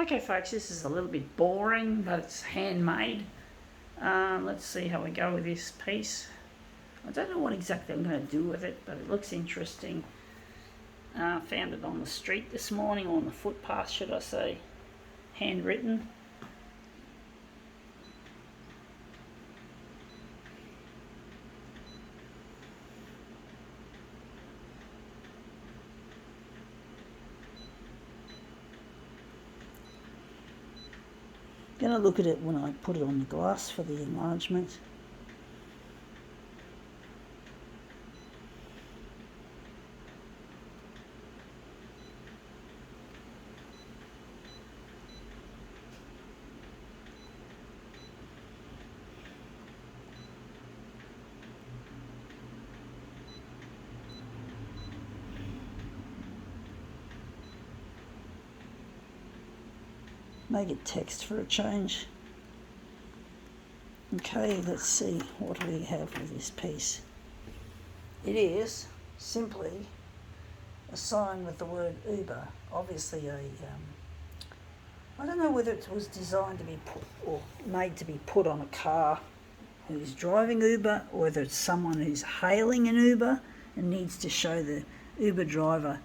Okay folks, this is a little bit boring, but it's handmade. Let's see how we go with this piece. I don't know what exactly I'm going to do with it, but it looks interesting. Found it on the street this morning, or on the footpath should I say. Handwritten. Going to look at it when I put it on the glass for the enlargement. Make it text for a change. Okay, let's see what we have with this piece. It is simply a sign with the word Uber. Obviously I don't know whether it was designed to be put or made to be put on a car who's driving Uber, or whether it's someone who's hailing an Uber and needs to show the Uber driver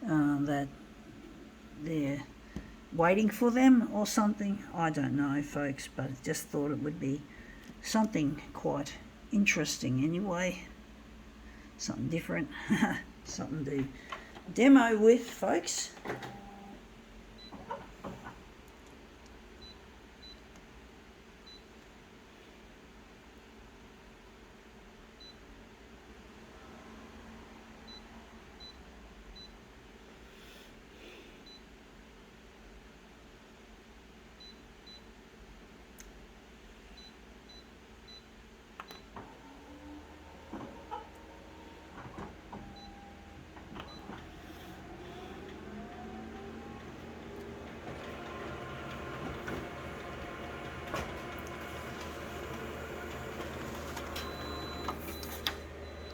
that they're waiting for them or something. I don't know folks, but I just thought it would be something quite interesting anyway. Something different. Something to demo with folks.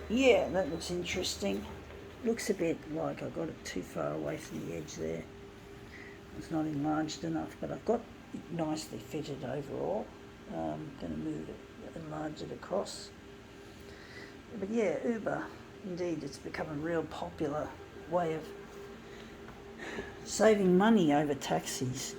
Yeah, that looks interesting. Looks a bit like I got it too far away from the edge there. It's not enlarged enough, but I've got it nicely fitted overall. I'm going to move it, enlarge it across. But yeah, Uber, indeed, it's become a real popular way of saving money over taxis.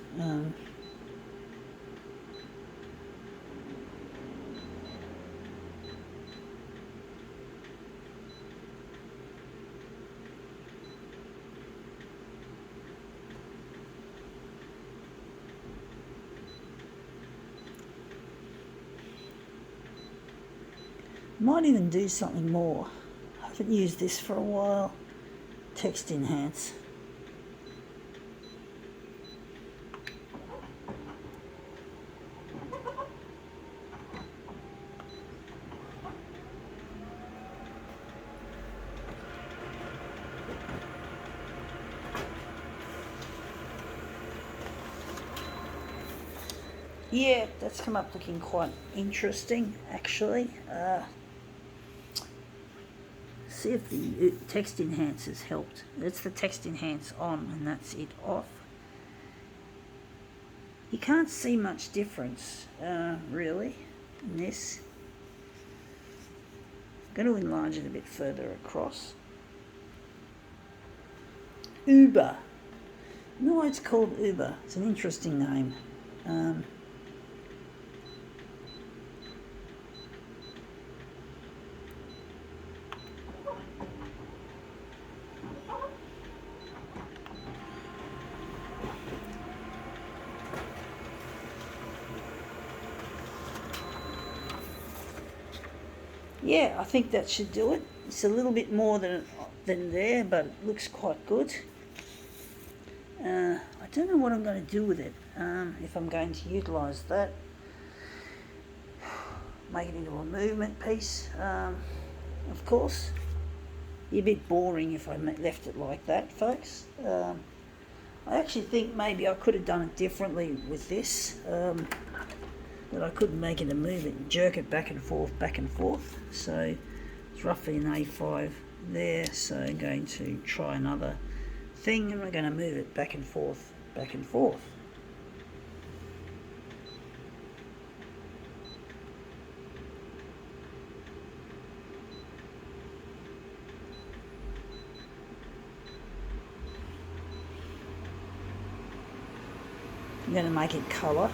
Might even do something more. I haven't used this for a while. Text enhance. Yeah, that's come up looking quite interesting actually. See if the text enhance has helped. That's the text enhance on and that's it off. You can't see much difference really in this. I'm going to enlarge it a bit further across. Uber. No, it's called Uber. It's an interesting name. Yeah, I think that should do it. It's a little bit more than there, but it looks quite good. I don't know what I'm going to do with it, if I'm going to utilise that. Make it into a movement piece, of course. Be a bit boring if I left it like that, folks. I actually think maybe I could have done it differently with this. That I could make it a movement, jerk it back and forth. So it's roughly an A5 there. So I'm going to try another thing and we're going to move it back and forth. I'm going to make it colour.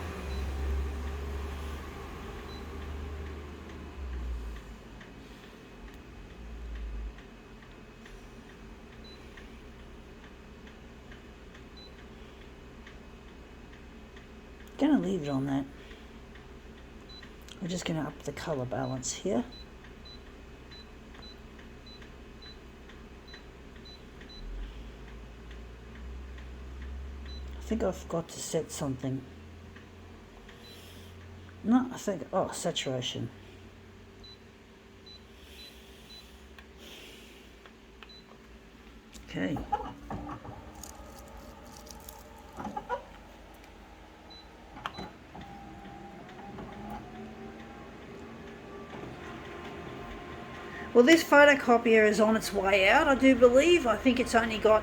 Going to leave it on that. We're just going to up the colour balance here. I think I forgot to set something. No, I think, oh, saturation. Okay. Well, this photocopier is on its way out, I do believe. I think it's only got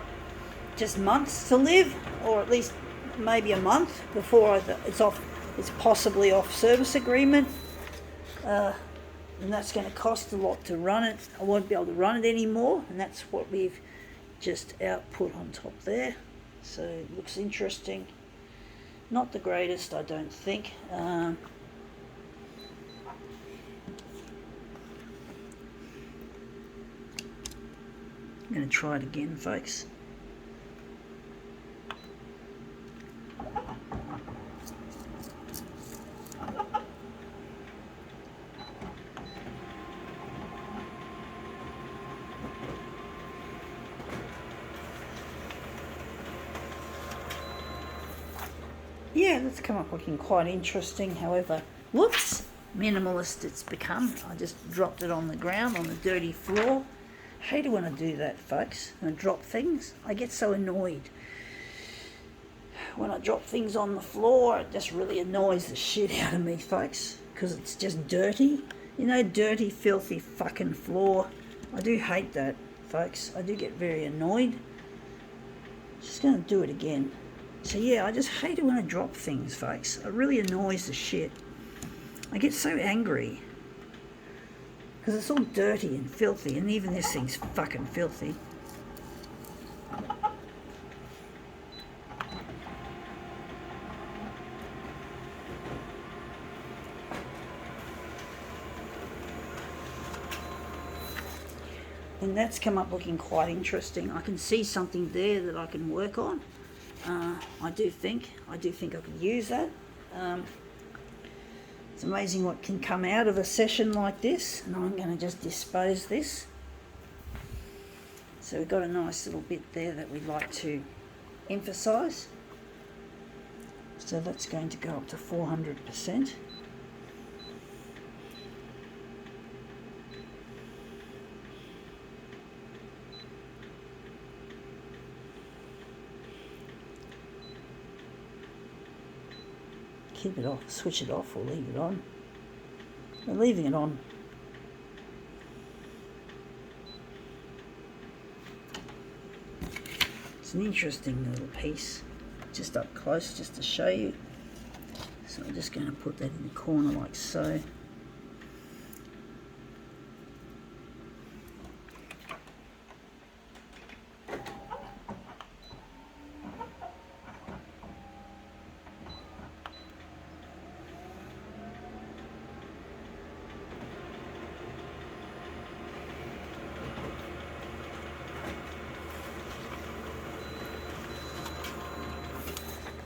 just months to live, or at least maybe a month before it's off. It's possibly off service agreement, and that's going to cost a lot to run it. I won't be able to run it anymore, and that's what we've just output on top there. So it looks interesting. Not the greatest, I don't think. I'm going to try it again, folks. Yeah, that's come up looking quite interesting. However, whoops, minimalist it's become. I just dropped it on the ground on the dirty floor. Hate it when I do that, folks, and I drop things. I get so annoyed when I drop things on the floor. It just really annoys the shit out of me, folks, because it's just dirty. You know, dirty, filthy fucking floor. I do hate that, folks. I do get very annoyed. Just going to do it again. So yeah, I just hate it when I drop things, folks. It really annoys the shit. I get so angry. Because it's all dirty and filthy, and even this thing's fucking filthy. And that's come up looking quite interesting. I can see something there that I can work on. I do think I could use that. It's amazing what can come out of a session like this. And I'm going to just dispose this. So we've got a nice little bit there that we'd like to emphasize. So that's going to go up to 400%. Keep it off, switch it off, or leave it on. We're leaving it on. It's an interesting little piece, just up close, just to show you. So I'm just going to put that in the corner like so.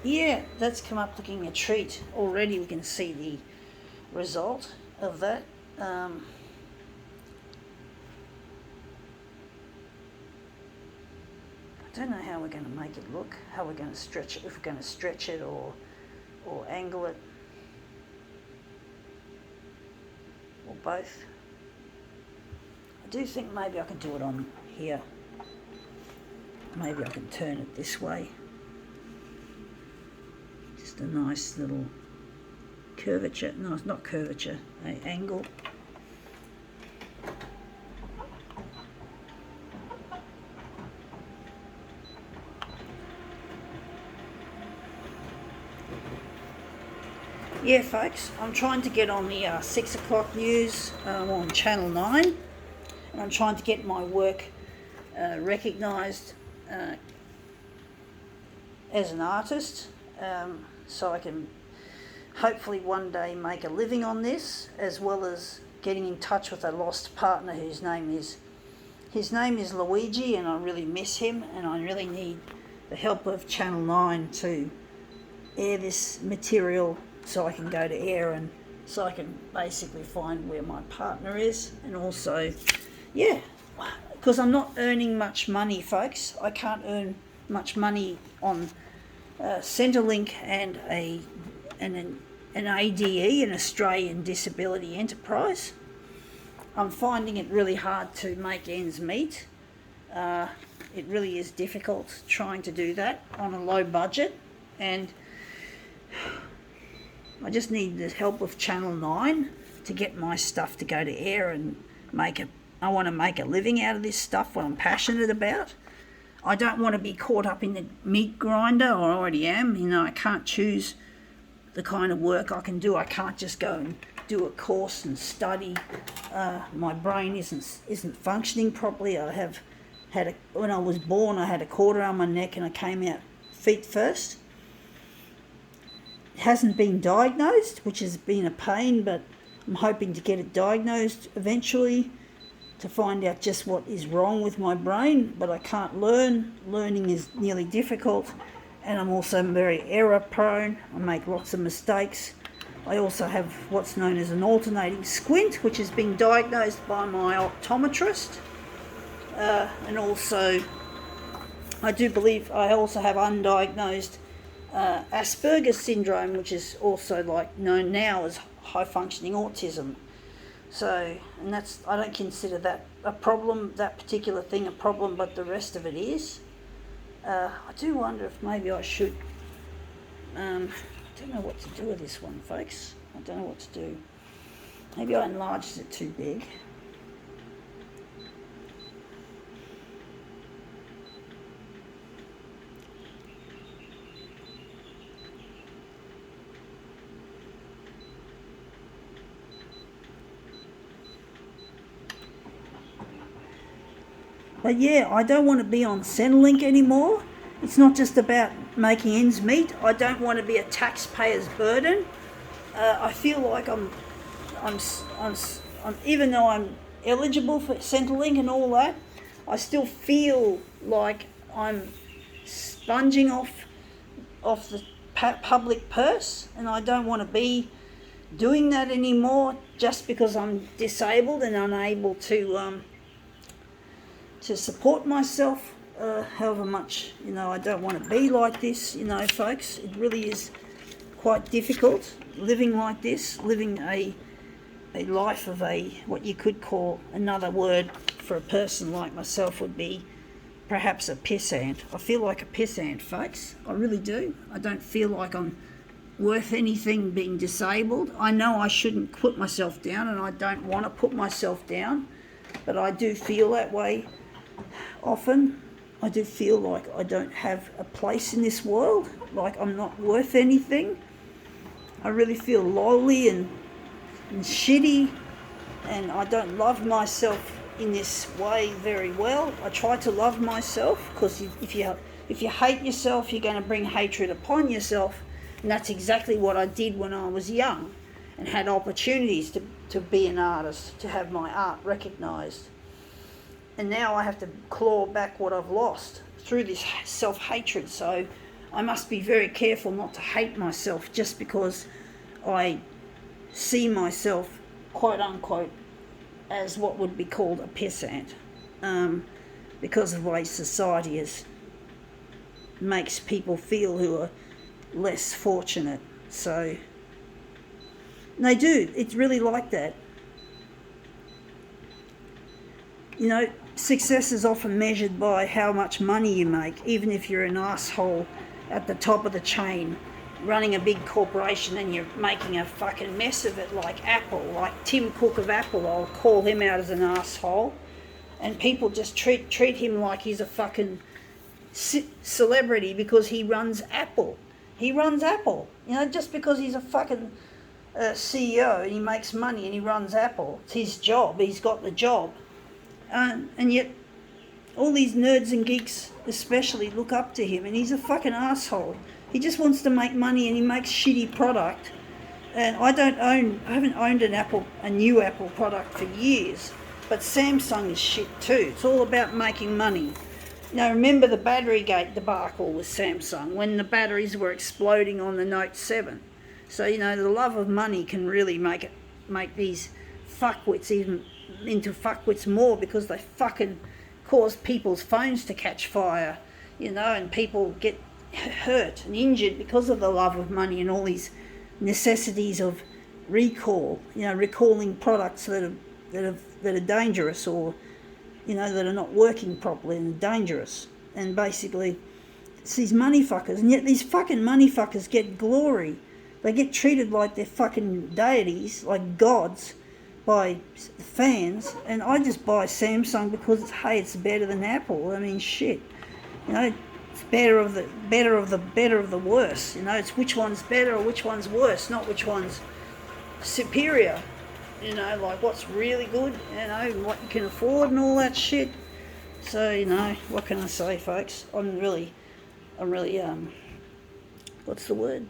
Yeah, that's come up looking a treat. Already we can see the result of that. I don't know how we're going to make it look, how we're going to stretch it, if we're going to stretch it or angle it, or both. I do think maybe I can do it on here. Maybe I can turn it this way. Just a nice little curvature. No, it's not curvature, an angle. Yeah, folks, I'm trying to get on the 6 o'clock news on Channel 9, and I'm trying to get my work recognised as an artist. so I can hopefully one day make a living on this, as well as getting in touch with a lost partner whose name is Luigi, and I really miss him, and I really need the help of Channel 9 to air this material so I can go to air, and so I can basically find where my partner is. And also, yeah, because I'm not earning much money, folks. I can't earn much money on Centrelink and an ADE, an Australian Disability Enterprise. I'm finding it really hard to make ends meet. It really is difficult trying to do that on a low budget, and I just need the help of Channel 9 to get my stuff to go to air and I want to make a living out of this stuff, what I'm passionate about. I don't want to be caught up in the meat grinder, or I already am. You know, I can't choose the kind of work I can do. I can't just go and do a course and study. My brain isn't functioning properly. When I was born, I had a cord around my neck and I came out feet first. It hasn't been diagnosed, which has been a pain, but I'm hoping to get it diagnosed eventually to find out just what is wrong with my brain. But I can't learn. Learning is nearly difficult, and I'm also very error prone. I make lots of mistakes. I also have what's known as an alternating squint, which has been diagnosed by my optometrist. And also, I do believe I also have undiagnosed Asperger's syndrome, which is also known now as high functioning autism. So, and I don't consider that a problem, that particular thing a problem, but the rest of it is. I do wonder if maybe I should, I don't know what to do with this one, folks. I don't know what to do. Maybe I enlarged it too big. But yeah, I don't want to be on Centrelink anymore. It's not just about making ends meet. I don't want to be a taxpayer's burden. I feel like I'm even though I'm eligible for Centrelink and all that, I still feel like I'm sponging off the public purse, and I don't want to be doing that anymore just because I'm disabled and unable to support myself, however much, I don't want to be like this, folks. It really is quite difficult living like this, living a life of what you could call, another word for a person like myself would be perhaps a pissant. I feel like a pissant, folks. I really do. I don't feel like I'm worth anything being disabled. I know I shouldn't put myself down, and I don't want to put myself down, but I do feel that way often. I do feel like I don't have a place in this world, like I'm not worth anything. I really feel lowly and shitty, and I don't love myself in this way very well. I try to love myself, because if you hate yourself, you're going to bring hatred upon yourself, and that's exactly what I did when I was young and had opportunities to be an artist, to have my art recognised. And now I have to claw back what I've lost through this self-hatred. So I must be very careful not to hate myself just because I see myself, quote unquote, as what would be called a pissant, because of the way society makes people feel who are less fortunate. So they do. It's really like that. Success is often measured by how much money you make, even if you're an asshole at the top of the chain running a big corporation and you're making a fucking mess of it, like Apple, like Tim Cook of Apple. I'll call him out as an asshole, and people just treat him like he's a fucking celebrity because he runs Apple. He runs Apple, just because he's a fucking CEO and he makes money and he runs Apple. It's his job. He's got the job. And yet all these nerds and geeks especially look up to him, and he's a fucking asshole. He just wants to make money, and he makes shitty product. And I haven't owned a new Apple product for years, but Samsung is shit too. It's all about making money. Now remember the battery gate debacle with Samsung when the batteries were exploding on the Note 7. So the love of money can really make these fuckwits even into fuckwits more, because they fucking cause people's phones to catch fire, and people get hurt and injured because of the love of money and all these necessities of recall, recalling products that are dangerous, or that are not working properly and dangerous. And basically it's these money fuckers, and yet these fucking money fuckers get glory. They get treated like they're fucking deities, like gods, by fans. And I just buy Samsung because it's better than Apple. I mean, shit, it's better of the worse. It's which one's better or which one's worse, not which one's superior. Like what's really good, what you can afford and all that shit. So what can I say, folks? I'm really what's the word?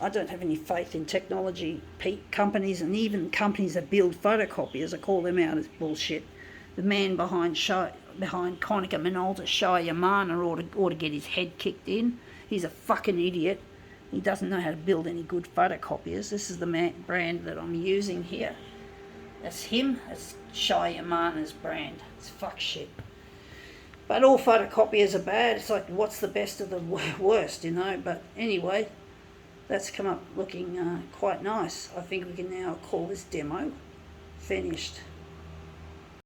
I don't have any faith in technology companies, and even companies that build photocopiers. I call them out as bullshit. The man behind Konica Minolta, Shai Yamana, ought to get his head kicked in. He's a fucking idiot. He doesn't know how to build any good photocopiers. This is the brand that I'm using here. That's him. That's Shai Yamana's brand. It's fuck shit. But all photocopiers are bad. It's like, what's the best of the worst, But anyway, that's come up looking quite nice. I think we can now call this demo finished.